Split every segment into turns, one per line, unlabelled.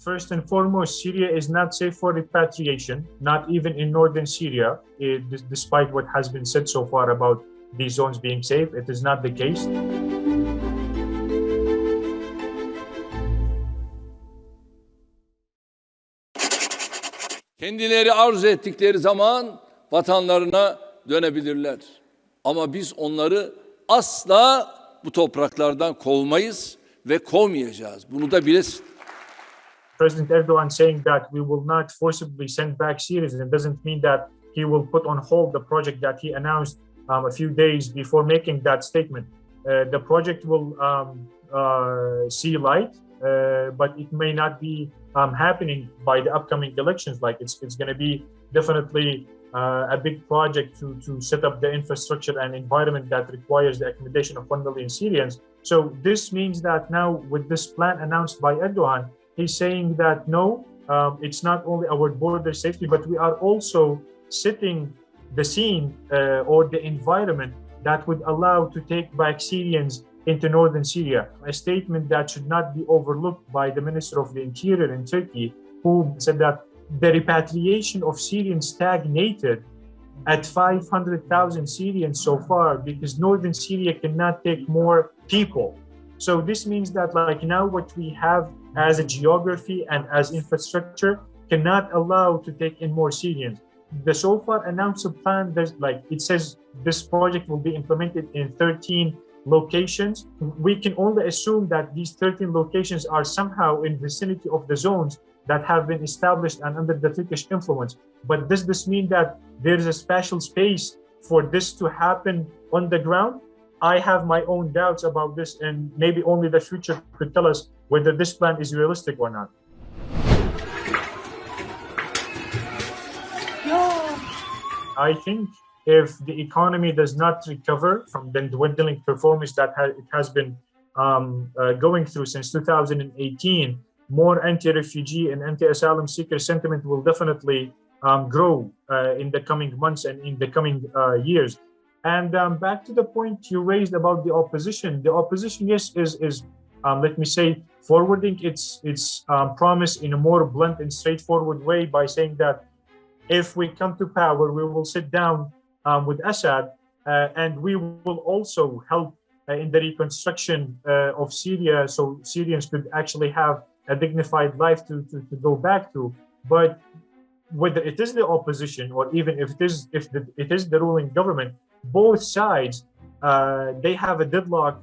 First and foremost, Syria is not safe for repatriation, not even in northern Syria, despite what has been said so far about these zones being safe. It is not the case.
Kendileri arzu ettikleri zaman vatanlarına dönebilirler. Ama biz onları asla bu topraklardan kovmayız ve kovmayacağız. Bunu da bilesin.
President Erdogan saying that we will not forcibly send back Syrians, and it doesn't mean that he will put on hold the project that he announced a few days before making that statement. The project will see light, but it may not be happening by the upcoming elections. Like it's going to be definitely a big project to set up the infrastructure and environment that requires the accommodation of 1 million Syrians. So this means that now with this plan announced by Erdogan, he's saying that no, it's not only our border safety, but we are also setting the scene or the environment that would allow to take back Syrians into northern Syria. A statement that should not be overlooked by the Minister of the Interior in Turkey, who said that the repatriation of Syrians stagnated at 500,000 Syrians so far because northern Syria cannot take more people. So this means that like now what we have as a geography and as infrastructure cannot allow to take in more Syrians. The so far announced plan, it says this project will be implemented in 13 locations. We can only assume that these 13 locations are somehow in vicinity of the zones that have been established and under the Turkish influence. But does this mean that there is a special space for this to happen on the ground? I have my own doubts about this, and maybe only the future could tell us whether this plan is realistic or not. I think if the economy does not recover from the dwindling performance that it has been going through since 2018, more anti-refugee and anti-asylum seeker sentiment will definitely grow in the coming months and in the coming years. And back to the point you raised about the opposition. The opposition, yes, is let me say, forwarding its promise in a more blunt and straightforward way by saying that if we come to power, we will sit down with Assad and we will also help in the reconstruction of Syria, so Syrians could actually have a dignified life to go back to. But whether it is the opposition or even if it is the ruling government, both sides they have a deadlock,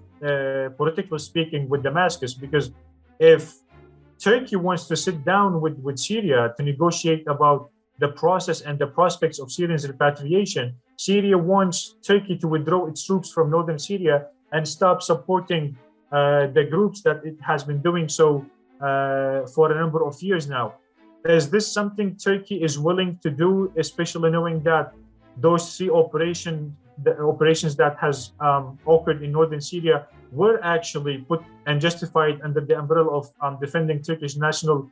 politically speaking, with Damascus, because if Turkey wants to sit down with Syria to negotiate about the process and the prospects of Syrians' repatriation, Syria wants Turkey to withdraw its troops from northern Syria and stop supporting the groups that it has been doing so for a number of years now. Is this something Turkey is willing to do, especially knowing that those three operations that has occurred in northern Syria were actually put and justified under the umbrella of defending Turkish national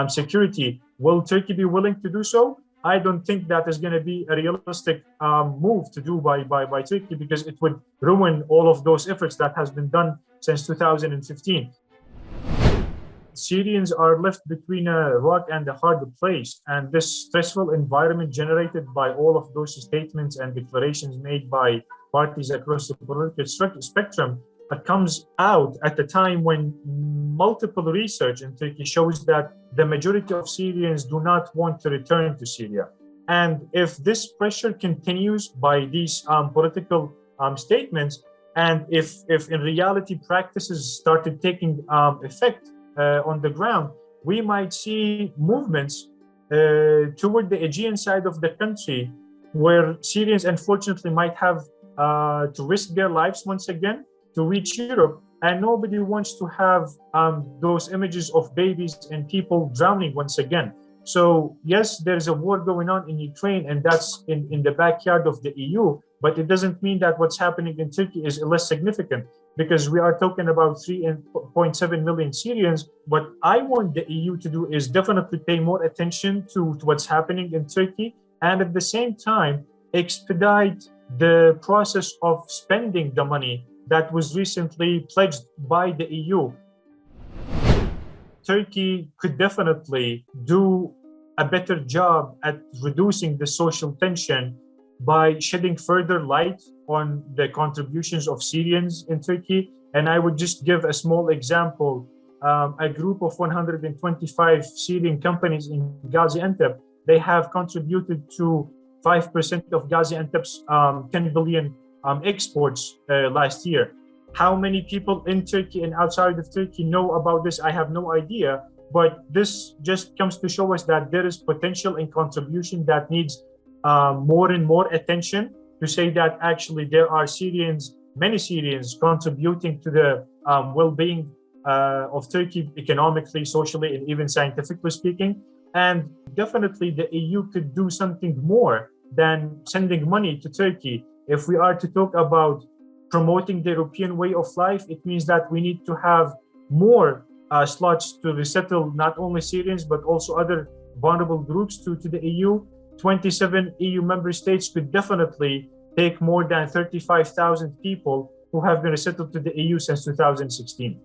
security? Will Turkey be willing to do so? I don't think that is going to be a realistic move to do by Turkey, because it would ruin all of those efforts that has been done since 2015. Syrians are left between a rock and a hard place, and this stressful environment generated by all of those statements and declarations made by parties across the political spectrum comes out at a time when multiple research in Turkey shows that the majority of Syrians do not want to return to Syria. And if this pressure continues by these political statements, and if in reality practices started taking effect on the ground, we might see movements toward the Aegean side of the country, where Syrians unfortunately might have to risk their lives once again to reach Europe, and nobody wants to have those images of babies and people drowning once again. So yes, there's a war going on in Ukraine, and that's in the backyard of the EU, but it doesn't mean that what's happening in Turkey is less significant, because we are talking about 3.7 million Syrians. What I want the EU to do is definitely pay more attention to what's happening in Turkey, and at the same time expedite the process of spending the money that was recently pledged by the EU. Turkey could definitely do a better job at reducing the social tension by shedding further light on the contributions of Syrians in Turkey. And I would just give a small example. A group of 125 Syrian companies in Gaziantep, they have contributed to 5% of Gaziantep's 10 billion exports last year. How many people in Turkey and outside of Turkey know about this? I have no idea. But this just comes to show us that there is potential and contribution that needs more and more attention, to say that actually there are Syrians, many Syrians contributing to the well-being of Turkey economically, socially, and even scientifically speaking. And definitely the EU could do something more than sending money to Turkey. If we are to talk about promoting the European way of life, it means that we need to have more slots to resettle not only Syrians, but also other vulnerable groups to the EU. 27 EU member states could definitely take more than 35,000 people who have been resettled to the EU since 2016.